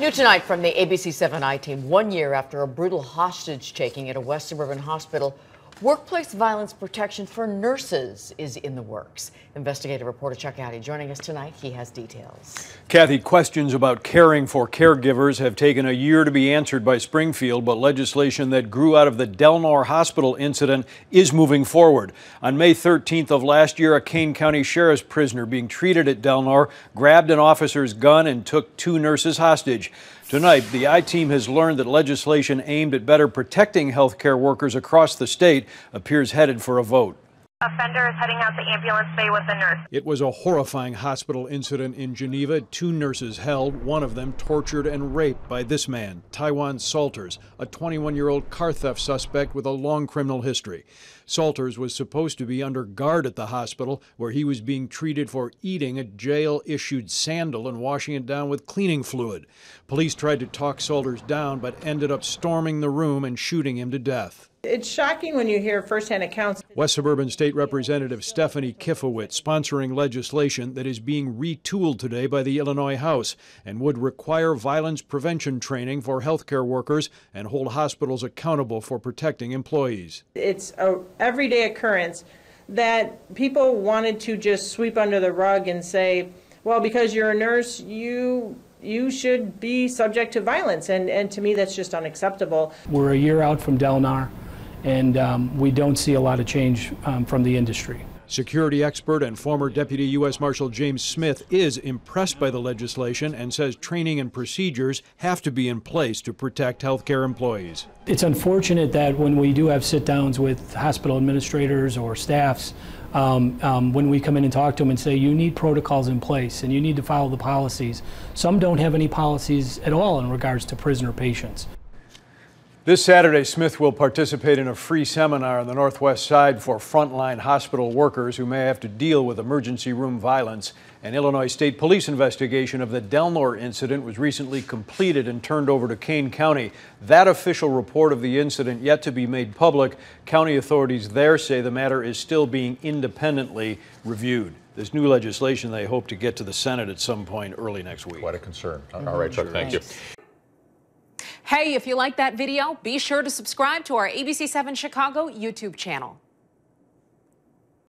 New tonight from the ABC 7 I-Team, 1 year after a brutal hostage-taking at a West Suburban hospital, workplace violence protection for nurses is in the works. Investigative reporter Chuck Addy joining us tonight. He has details. Kathy, questions about caring for caregivers have taken a year to be answered by Springfield, but legislation that grew out of the Del Nor Hospital incident is moving forward. On May 13th of last year, a Kane County Sheriff's prisoner being treated at Del Nor grabbed an officer's gun and took 2 nurses hostage. Tonight, the I-Team has learned that legislation aimed at better protecting healthcare workers across the state appears headed for a vote. Offender is heading out the ambulance bay with a nurse. It was a horrifying hospital incident in Geneva. 2 nurses held, one of them tortured and raped by this man, Taiwan Salters, a 21-year-old car theft suspect with a long criminal history. Salters was supposed to be under guard at the hospital, where he was being treated for eating a jail-issued sandal and washing it down with cleaning fluid. Police tried to talk Salters down, but ended up storming the room and shooting him to death. It's shocking when you hear firsthand accounts. West Suburban State Representative Stephanie Kifowitz sponsoring legislation that is being retooled today by the Illinois House and would require violence prevention training for healthcare workers and hold hospitals accountable for protecting employees. It's an everyday occurrence that people wanted to just sweep under the rug and say, well, because you're a nurse, you should be subject to violence. And to me, that's just unacceptable. We're a year out from Del Nor, and we don't see a lot of change from the industry. Security expert and former Deputy U.S. Marshal James Smith is impressed by the legislation and says training and procedures have to be in place to protect healthcare employees. It's unfortunate that when we do have sit-downs with hospital administrators or staffs, when we come in and talk to them and say, you need protocols in place and you need to follow the policies, some don't have any policies at all in regards to prisoner patients. This Saturday, Smith will participate in a free seminar on the Northwest Side for frontline hospital workers who may have to deal with emergency room violence. An Illinois State Police investigation of the Del Nor incident was recently completed and turned over to Kane County. That official report of the incident yet to be made public. County authorities there say the matter is still being independently reviewed. This new legislation they hope to get to the Senate at some point early next week. Quite a concern. All right, Chuck, thank you. Hey, if you like that video, be sure to subscribe to our ABC 7 Chicago YouTube channel.